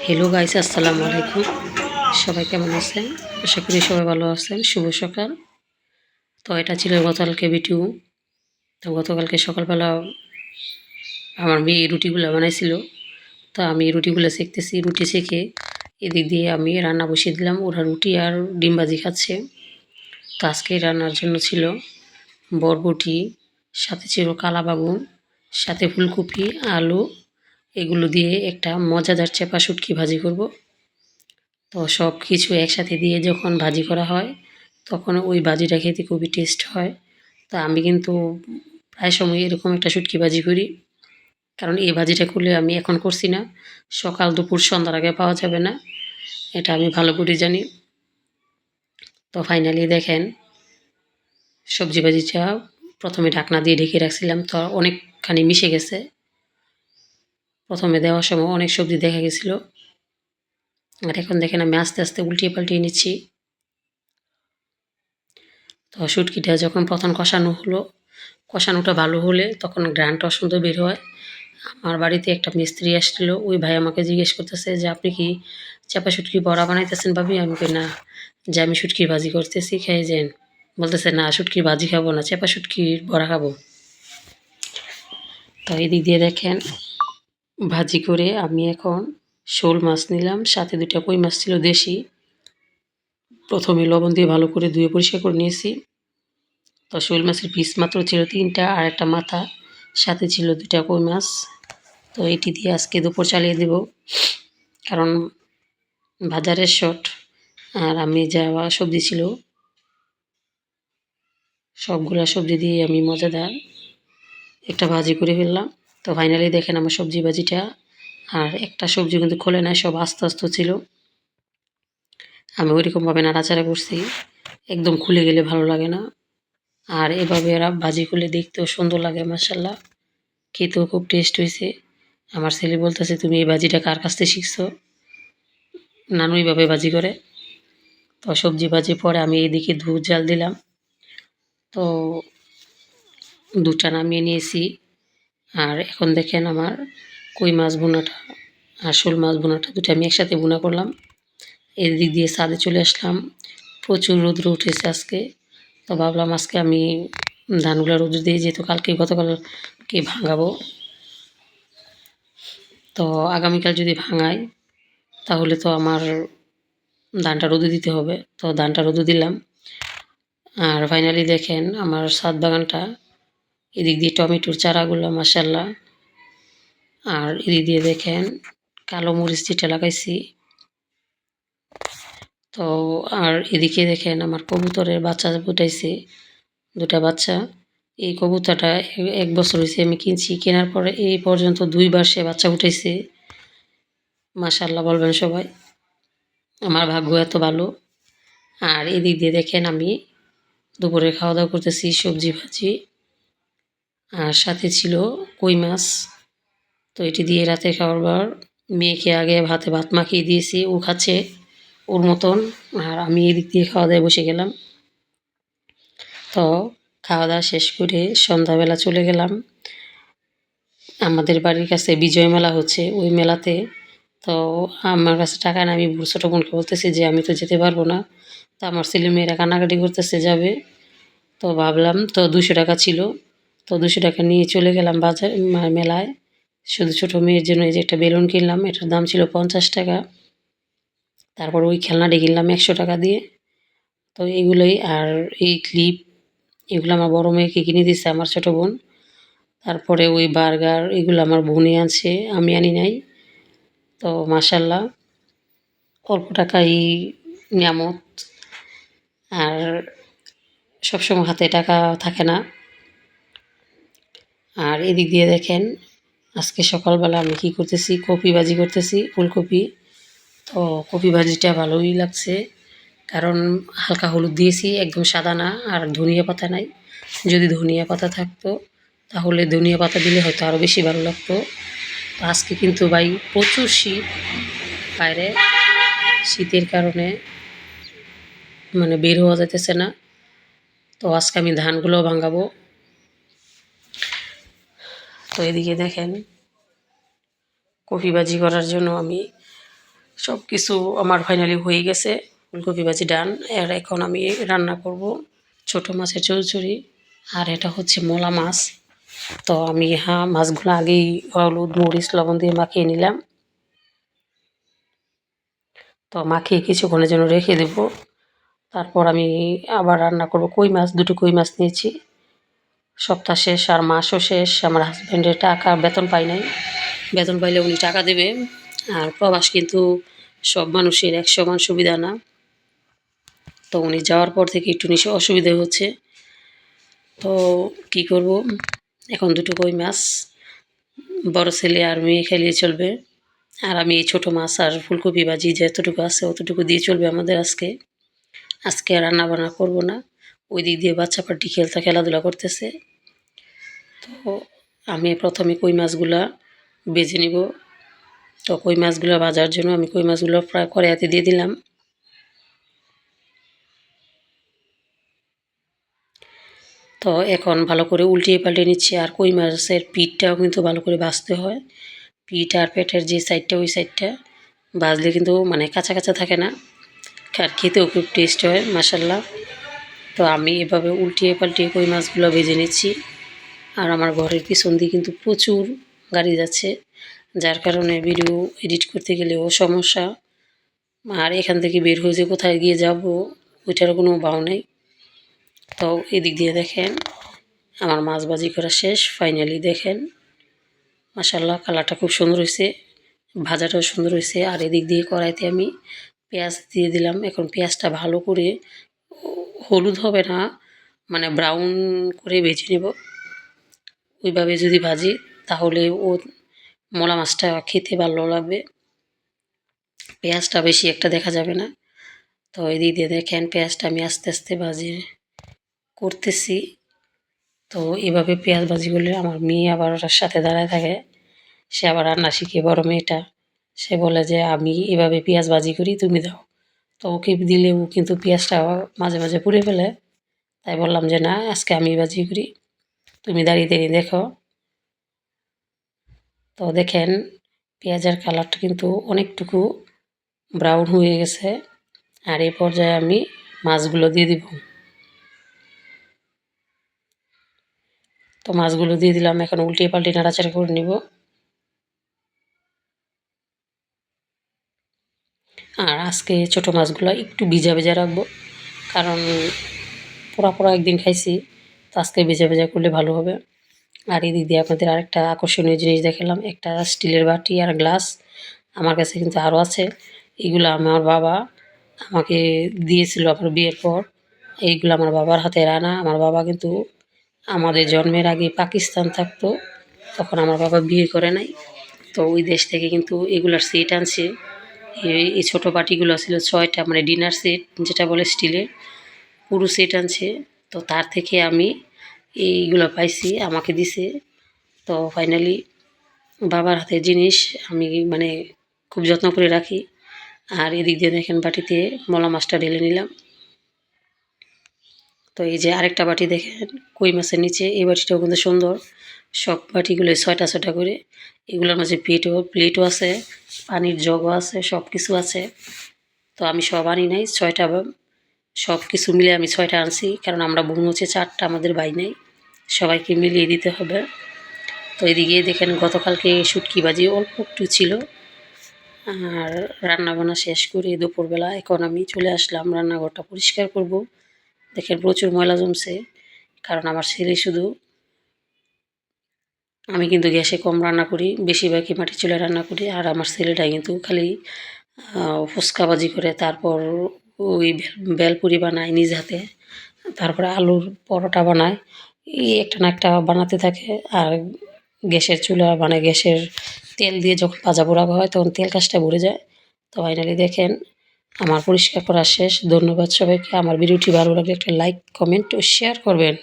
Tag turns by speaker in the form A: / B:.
A: Hello guys, আসসালামু আলাইকুম। সবাই কেমন আছেন? আশা করি সবাই ভালো আছেন। শুভ সকাল। তো এটা ছিল গতকালকে ভিডিও। তো গতকালকে সকালবেলা আমার মেয়ে এই রুটিগুলো বানাইছিল। তো আমি রুটিগুলো সেঁকতেছি। রুটি সেঁকে এদিক দিয়ে আমি রান্না বসিয়ে দিলাম। ওরা রুটি আর ডিম ভাজি খাচ্ছে। তো আজকে রান্নার জন্য ছিল বরবটি, সাথে ছিল কালা বাগুন, সাথে ফুলকপি, আলু, এগুলো দিয়ে একটা মজাদার চেপা শুটকি ভাজি করব। তো সব কিছু একসাথে দিয়ে যখন ভাজি করা হয় তখন ওই ভাজিটা খেতে খুবই টেস্ট হয়। তো আমি কিন্তু প্রায় সময় এরকম একটা শুটকি ভাজি করি, কারণ এই ভাজিটা করলে আমি এখন করছি না, সকাল দুপুর সন্ধ্যার আগে পাওয়া যাবে না, এটা আমি ভালো করে জানি। তো ফাইনালি দেখেন সবজি ভাজিটা প্রথমে ঢাকনা দিয়ে ঢেকে রাখছিলাম, তো অনেকখানি মিশে গেছে। প্রথমে দেওয়ার সময় অনেক সবজি দেখা গেছিলো, আর এখন দেখেন আমি আস্তে আস্তে উল্টিয়ে পাল্টিয়ে নিচ্ছি। তো শুটকিটা যখন প্রথম কষানোটা ভালো হলে তখন ঘ্রাণটা সুন্দর বের হয়। আমার বাড়িতে একটা মিস্ত্রি আসছিল, ওই ভাই আমাকে জিজ্ঞেস করতেছে যে আপনি কি চাপা শুটকি বড়া বানাইতেছেন ভাবি? আমি কই না, যে আমি শুটকির ভাজি করতেছি, খেয়ে যান। বলতেছে না, শুটকির ভাজি খাবো না, চাপা শুটকির বড়া খাবো। তো এদিক দিয়ে দেখেন ভাজি করে আমি এখন শোল মাছ নিলাম, সাথে 2টা কই মাছ ছিল দেশি। প্রথমে লবণ দিয়ে ভালো করে ধুয়ে পরিষ্কার করে নিয়েছি। তো শোল মাছের পিস মাত্র ছিল 3টা, আর একটা মাথা, সাথে ছিল 2টা কই মাছ। তো এটি দিয়ে আজকে দুপুর চালিয়ে দেব, কারণ বাজারের শর্ট। আর আমি যা সবজি ছিল সবগুলা সবজি দিয়ে আমি মজাদার একটা ভাজি করে ফেললাম। তো ফাইনালি দেখেন আমার সবজি ভাজিটা, আর একটা সবজি কিন্তু খোলে নাই, সব আস্তে আস্তে ছিল। আমি ওইরকমভাবে নাড়াচাড়া করছি, একদম খুলে গেলে ভালো লাগে না। আর এভাবে এরা ভাজি করলে দেখতেও সুন্দর লাগে, মাশাআল্লাহ, খেতেও খুব টেস্ট হয়েছে। আমার ছেলে বলতেছে তুমি এই ভাজিটা কার কাছ থেকে শিখছো? নানু এইভাবে ভাজি করে। তো সবজি ভাজি পরে আমি এইদিকে দুধ জাল দিলাম। তো দুধটা নামিয়ে নিয়েছি। আর এখন দেখেন আমার কই মাছ ভুনাটা আর শোল মাছ ভুনাটা দুটো আমি একসাথে ভুনা করলাম। এদিক দিয়ে ছাদে চলে আসলাম, প্রচুর রৌদ্র উঠেছে আজকে। তো ভাবলাম আজকে আমি ধানগুলো রৌদ্র দিয়ে, যেহেতু গতকালকে ভাঙাবো, তো আগামীকাল যদি ভাঙাই তাহলে তো আমার ধানটা রোদে দিতে হবে। তো ধানটা রোদে দিলাম। আর ফাইনালি দেখেন আমার ছাদ বাগানটা, এদিক দিয়ে টমেটোর চারাগুলো মাশাআল্লাহ, আর এদিক দিয়ে দেখেন কালো মরিচ যেটা লাগাইছি। তো আর এদিকে দেখেন আমার কবুতরের বাচ্চা ফুটাইছে, 2টা বাচ্চা। এই কবুতরটা 1 বছর হয়েছে আমি কিনছি, কেনার পরে এই পর্যন্ত 2 বার সে বাচ্চা ফুটাইছে। মাশাআল্লাহ বলবেন সবাই, আমার ভাগ্য এত ভালো। আর এদিক দিয়ে দেখেন আমি দুপুরে খাওয়া দাওয়া করতেছি সবজি ভাজি, আর সাথে ছিল কই মাছ। তো এটি দিয়ে রাতে খাবার মেয়েকে আগে ভাত মাখিয়ে দিয়েছি, ও খাচ্ছে ওর মতন। আর আমি এদিক দিয়ে খাওয়া দাওয়ায় বসে গেলাম। তো খাওয়া দাওয়া শেষ করে সন্ধ্যাবেলা চলে গেলাম আমাদের বাড়ির কাছে বিজয় মেলা হচ্ছে, ওই মেলাতে। তো আমার কাছে টাকা নাই, আমি ছোটো বোনকে বলতেছি যে আমি তো যেতে পারবো না। তো আমার ছেলেমেয়েরা কান্নাকাটি করতেছে যাবে। তো ভাবলাম, তো 200 টাকা ছিল, তো 200 টাকা নিয়ে চলে গেলাম মেলায়। শুধু ছোটো মেয়ের জন্য এই যে একটা বেলুন কিনলাম, এটার দাম ছিল 50 টাকা। তারপর ওই খেলনাটি কিনলাম 100 টাকা দিয়ে। তো এগুলোই, আর এই ক্লিপ, এগুলো আমার বড় মেয়েকে কিনে দিয়েছে আমার ছোটো বোন। তারপরে ওই বার্গার, এগুলো আমার বোনই আনছে, আমি আনি নাই। তো মাশাআল্লাহ অল্প টাকাই নিয়ামত, আর সবসময় হাতে টাকা থাকে না। আর এদিক দিয়ে দেখেন আজকে সকালবেলা আমি কী করতেছি, কপি ভাজি করতেছি, ফুলকপি। তো কপি ভাজিটা ভালোই লাগছে, কারণ হালকা হলুদ দিয়েছি, একদম সাদা না। আর ধনিয়া পাতা নাই, যদি ধনিয়া পাতা থাকতো তাহলে ধনিয়া পাতা দিলে হয়তো আরও বেশি ভালো লাগতো। তো আজকে কিন্তু ভাই প্রচুর শীত বাইরে, শীতের কারণে মানে বের হওয়া যাইতেছে না। তো আজকে আমি ধানগুলো ভাঙাবো। তো এদিকে দেখেন কপি ভাজি করার জন্য আমি সব কিছু আমার ফাইনালি হয়ে গেছে। ফুলকপি ভাজি ডান। আর এখন আমি রান্না করব ছোট মাছের চচ্চড়ি। আর এটা হচ্ছে মলা মাছ। তো আমি মাছগুলো আগেই হলুদ মরিচ লবণ দিয়ে মাখিয়ে নিলাম। তো মাখিয়ে কিছুক্ষণের জন্য রেখে দেব। তারপর আমি আবার রান্না করব। কই মাছ, দুটো কই মাছ নিয়েছি। সপ্তাহ শেষ আর মাসও শেষ। আমার হাজব্যান্ডের টাকা বেতন পাই নাই। বেতন পাইলে উনি টাকা দেবে। আর প্রবাস কিন্তু সব মানুষের এক সমান সুবিধা না। তো উনি যাওয়ার পর থেকে একটু অসুবিধা হচ্ছে। তো কি করব, এখন দুটো কই মাছ, বড় ছেলে আর মেয়ে খেলিয়ে চলবে। আর আমি এই ছোটো মাছ আর ফুলকপি ভাজি যতটুকু আছে অতটুকু দিয়ে চলবে আমাদের আজকে। আজকে আর রান্না বান্না করবো না। ওই দিক দিয়ে বাচ্চা পাটি খেলাধুলা করতেছে। তো আমি প্রথমে কই মাছগুলা বেজে নিব। তো কই মাছগুলো ভাজার জন্য আমি কই মাছগুলো প্রায় কড়াইতে দিয়ে দিলাম। তো এখন ভালো করে উল্টিয়ে পাল্টে নিচ্ছি। আর কই মাছের পিঠটাও কিন্তু ভালো করে ভাজতে হয়। পিঠ আর পেটের যে সাইডটা ওই সাইডটা ভাজলে কিন্তু মানে কাঁচা কাঁচা থাকে না, আর খেতেও খুব টেস্ট হয় মাশাল্লাহ। তো আমি এভাবে উল্টিয়ে পাল্টিয়ে কই মাছগুলো ভেজে নিচ্ছি। আর আমার ঘরের পিছন দিয়ে কিন্তু প্রচুর গাড়ি যাচ্ছে, যার কারণে ভিডিও এডিট করতে গেলেও সমস্যা। আর এখান থেকে বের হয়ে যে কোথায় গিয়ে যাব ওইটার কোনো ভাও নেই। তো এদিক দিয়ে দেখেন আমার মাছ ভাজি করা শেষ। ফাইনালি দেখেন মাশাল্লাহ কালারটা খুব সুন্দর হয়েছে, ভাজাটাও সুন্দর হয়েছে। আর এদিক দিয়ে কড়াইতে আমি পেঁয়াজ দিয়ে দিলাম। এখন পেঁয়াজটা ভালো করে হলুদ হবে না, মানে ব্রাউন করে ভেজে নেব। ওইভাবে যদি ভাজি তাহলে ও মলা মাছটা খেতে ভালো লাগবে, পেঁয়াজটা বেশি একটা দেখা যাবে না। তো এদিক দিয়ে দেখেন পেঁয়াজটা আমি আস্তে আস্তে ভাজি করতেছি। তো এভাবে পেঁয়াজ ভাজি করলে আমার মেয়ে আবার ওটার সাথে দাঁড়ায় থাকে। সে আবার রান্না শিখে, বড় মেয়েটা, সে বলে যে আমি এভাবে পেঁয়াজ ভাজি করি, তুমি দাও। তো ওকে দিলে ও কিন্তু পেঁয়াজটা মাঝে মাঝে পুড়ে ফেলে। তাই বললাম যে না, আজকে আমি ভাজি করি, তুমি দাঁড়িয়ে দাঁড়িয়ে দেখো। তো দেখেন পেঁয়াজের কালারটা কিন্তু অনেকটুকু ব্রাউন হয়ে গেছে। আর এই পর্যায়ে আমি মাছগুলো দিয়ে দিব। তো মাছগুলো দিয়ে দিলাম। এখন উল্টিয়ে পাল্টে নাড়াচাড়া করে নিব। আর আজকে ছোটো মাছগুলো একটু ভিজা ভেজা রাখবো, কারণ পোড়া পোড়া একদিন খাইছি, তো আজকে ভেজা ভেজা করলে ভালো হবে। আর এদিক দিয়ে আপনাদের আরেকটা আকর্ষণীয় জিনিস দেখালাম, একটা স্টিলের বাটি আর গ্লাস। আমার কাছে কিন্তু আরও আছে। এগুলো আমার বাবা আমাকে দিয়েছিল আমার বিয়ের পর। এইগুলো আমার বাবার হাতে রান্না। আমার বাবা কিন্তু আমাদের জন্মের আগে পাকিস্তান থাকতো, তখন আমার বাবা বিয়ে করে নাই। তো ওই দেশ থেকে কিন্তু এগুলার সেট আনছে। এই ছোটো বাটিগুলো ছিল 6টা, মানে ডিনার সেট যেটা বলে স্টিলের, পুরো সেট আনছে। তো তার থেকে আমি এইগুলো পাইছি, আমাকে দিছে। তো ফাইনালি বাবার হাতের জিনিস আমি মানে খুব যত্ন করে রাখি। আর এদিক দিয়ে দেখেন বাটিতে মলা মাছটা ঢেলে নিলাম। তো এই যে আরেকটা বাটি দেখেন কই মাছের নিচে, এই বাটিটাও কিন্তু সুন্দর। সব বাটিগুলো 6টা করে। এগুলোর মাঝে প্লেটও আছে, পানির জগও আছে, সব কিছু আছে। তো আমি সব আনি নাই, 6টা সব কিছু মিলে আমি 6টা আনছি, কারণ আমরা বোন হচ্ছে 4টা, আমাদের ভাই নেই, সবাইকে মিলিয়ে দিতে হবে। তো এদিকে দেখেন গতকালকে শুটকি ভাজি অল্প একটু ছিল। আর রান্নাবান্না শেষ করে দুপুরবেলা এখন আমি চলে আসলাম রান্নাঘরটা পরিষ্কার করব। দেখেন প্রচুর ময়লা জমছে, কারণ আমার ছেলে শুধু, আমি কিন্তু গ্যাসে কম রান্না করি, বেশিরভাগই মাটির চুলায় রান্না করি। আর আমার ছেলেটা কিন্তু খালি ফুচকাবাজি করে, তারপর ওই বেলপুরি বানায় নিজ হাতে, তারপরে আলুর পরোটা বানায়, এই একটা না একটা বানাতে থাকে। আর গ্যাসের চুলা মানে গ্যাসের তেল দিয়ে যখন ভাজা পোড়া হয় তখন তেল কাজটা ভরে যায়। তো ফাইনালি দেখেন আমার পরিষ্কার করা শেষ। ধন্যবাদ সবাইকে। আমার ভিডিওটি ভালো লাগলে একটা লাইক কমেন্ট ও শেয়ার করবেন।